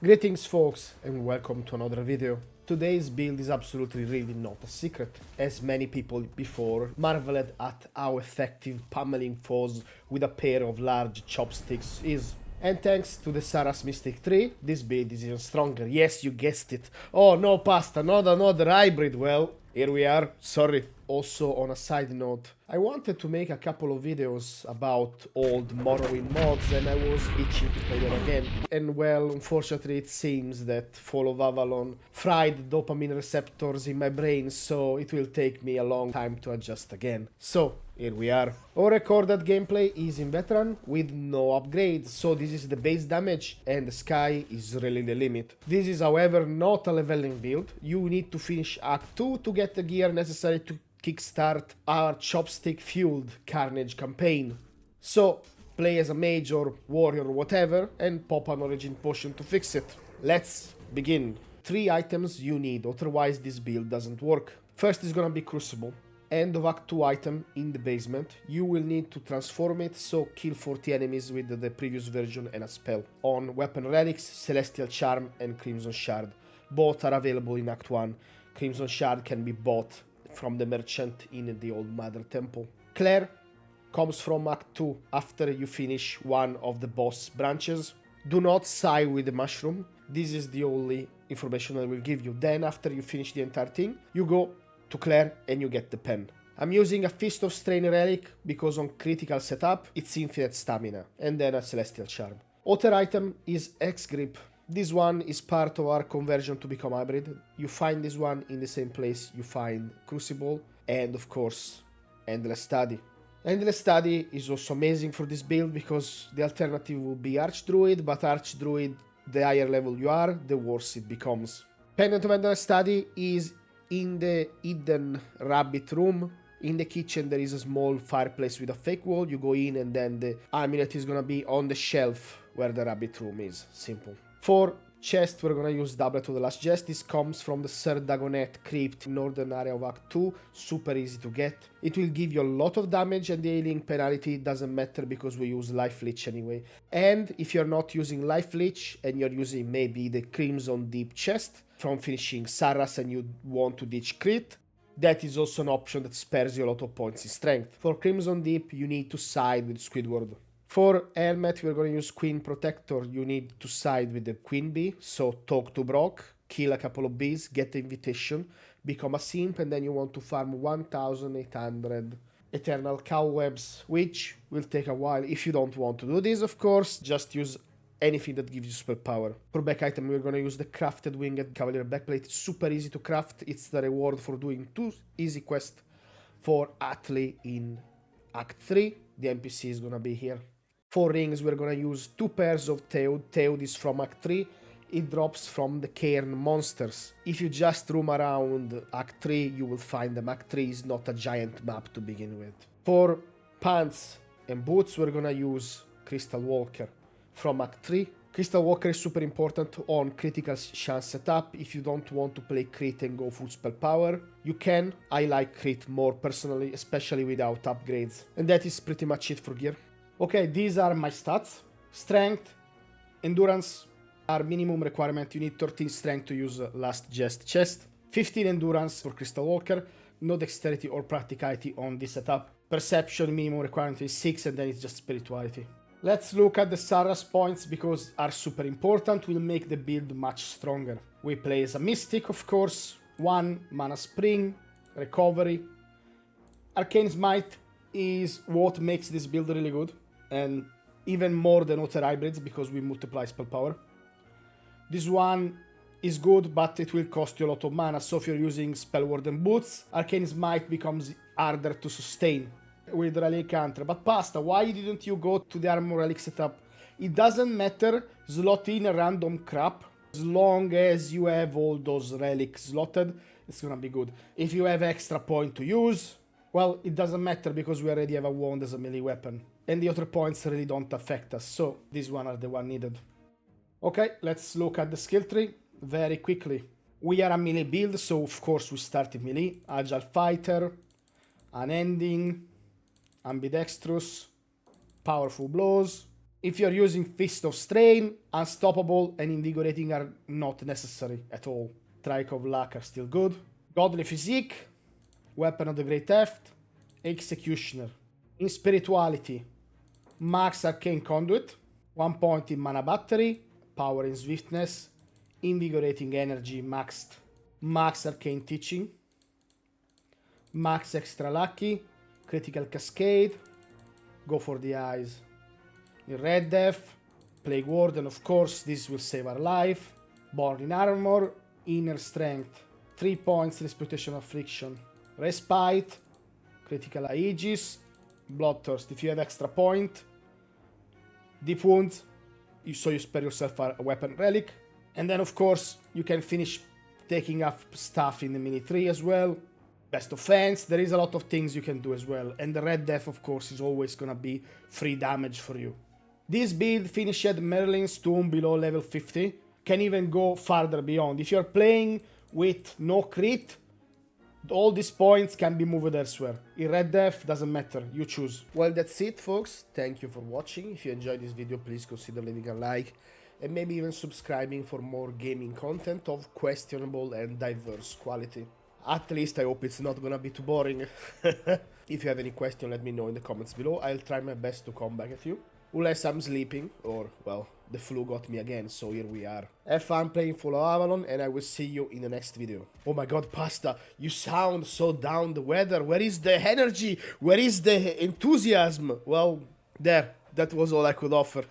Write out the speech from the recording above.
Greetings folks and welcome to another video. Today's build is absolutely really not a secret, as many people before marveled at how effective pummeling foes with a pair of large chopsticks is. And thanks to the Sarras Mystic 3, this build is even stronger. Yes, you guessed it. Oh no, pasta, not another hybrid. Well, here we are. Sorry. Also, on a side note, I wanted to make a couple of videos about old Morrowind mods and I was itching to play them again. And well, unfortunately it seems that Fall of Avalon fried dopamine receptors in my brain, so it will take me a long time to adjust again. So, here we are. Our recorded gameplay is in veteran with no upgrades, so this is the base damage and the sky is really the limit. This is however not a leveling build. You need to finish Act 2 to get the gear necessary to kickstart our chopstick-fueled Carnage campaign. So, play as a mage or warrior or whatever and pop an origin potion to fix it. Let's begin. 3 items you need, otherwise this build doesn't work. First is gonna be Crucible. End of Act 2 item in the basement. You will need to transform it, so kill 40 enemies with the previous version and a spell. On Weapon Relics, Celestial Charm and Crimson Shard. Both are available in Act 1. Crimson Shard can be bought from the merchant in the Old Mother Temple. Claire comes from Act 2 after you finish one of the boss branches. Do not sigh with the mushroom. This is the only information I will give you. Then after you finish the entire thing, you go to Claire and you get the pen. I'm using a Fist of Strain relic because on critical setup it's infinite stamina and then a Celestial Charm. Other item is X-Grip. This one is part of our conversion to become hybrid. You find this one in the same place you find Crucible and of course Endless Study. Endless Study is also amazing for this build because the alternative will be Archdruid, but Archdruid, the higher level you are, the worse it becomes. Pendant of Endless Study is in the hidden rabbit room. In the kitchen there is a small fireplace with a fake wall. You go in and then the amulet is gonna be on the shelf where the rabbit room is. Simple. For chest, we're gonna use Doublet of the Last Jest. This comes from the Sir Dagonet crypt in northern area of Act 2. Super easy to get. It will give you a lot of damage and the healing penalty doesn't matter because we use Life Leech anyway. And if you're not using Life Leech and you're using maybe the Crimson Deep chest from finishing Sarras and you want to ditch crit, that is also an option that spares you a lot of points in strength. For Crimson Deep, you need to side with Squidward. For helmet, we're going to use Queen Protector. You need to side with the Queen Bee, so talk to Brock, kill a couple of bees, get the invitation, become a simp, and then you want to farm 1,800 Eternal Cobwebs, which will take a while. If you don't want to do this, of course, just use anything that gives you spell power. For back item, we're going to use the Crafted Winged Cavalier Backplate. It's super easy to craft. It's the reward for doing 2 easy quests for Atli in Act 3. The NPC is going to be here. For rings, we're gonna use 2 pairs of Theod. Theod is from Act 3. It drops from the Cairn monsters. If you just roam around Act 3, you will find them. Act 3 is not a giant map to begin with. For pants and boots, we're gonna use Crystal Walker from Act 3. Crystal Walker is super important on critical chance setup. If you don't want to play crit and go full spell power, you can. I like crit more personally, especially without upgrades. And that is pretty much it for gear. Okay, these are my stats. Strength, endurance are minimum requirement. You need 13 strength to use Last Jest chest. 15 endurance for Crystal Walker. No dexterity or practicality on this setup. Perception minimum requirement is 6 and then it's just spirituality. Let's look at the Sarras points because are super important. Will make the build much stronger. We play as a Mystic, of course. 1 Mana Spring, Recovery. Arcane Smite is what makes this build really good. And even more than other hybrids because we multiply spell power. This one is good, but it will cost you a lot of mana, so if you're using Spellward and Boots, Arcane Smite becomes harder to sustain with Relic Hunter. But Pasta, why didn't you go to the Armor Relic setup? It doesn't matter, slot in a random crap. As long as you have all those relics slotted, it's gonna be good. If you have extra point to use, well, it doesn't matter because we already have a wand as a melee weapon. And the other points really don't affect us, so these one are the one needed. Okay, let's look at the skill tree very quickly. We are a melee build, so of course we start in melee. Agile Fighter, Unending, Ambidextrous, Powerful Blows, If you're using Fist of Strain, Unstoppable and Invigorating are not necessary at all. Strike of Luck are still good. Godly Physique, Weapon of the Great Theft, Executioner. In Spirituality, Max Arcane Conduit, 1 point in Mana Battery, Power and Swiftness, Invigorating Energy maxed, Max Arcane Teaching, Max Extra Lucky, Critical Cascade, go for the eyes. In Red Death, Plague Warden, of course, this will save our life. Born in Armor, Inner Strength, 3 points Reputation Affliction, Respite, Critical Aegis, Bloodthirst if you have extra point, Deep Wounds, so you spare yourself a weapon relic, and then of course you can finish taking up stuff in the mini 3 as well. Best offense, there is a lot of things you can do as well, and the Red Death of course is always gonna be free damage for you. This build finished Merlin's Tomb below level 50, can even go farther beyond. If you're playing with no crit, all these points can be moved elsewhere. In Red Death, doesn't matter, you choose. Well, that's it folks, thank you for watching. If you enjoyed this video, please consider leaving a like and maybe even subscribing for more gaming content of questionable and diverse quality. At least I hope it's not gonna be too boring. If you have any question, let me know in the comments below. I'll try my best to come back at you. Unless I'm sleeping, or, well, the flu got me again, so here we are. Have fun playing Fall of Avalon, and I will see you in the next video. Oh my god, Pasta, you sound so down the weather. Where is the energy? Where is the enthusiasm? Well, there, that was all I could offer.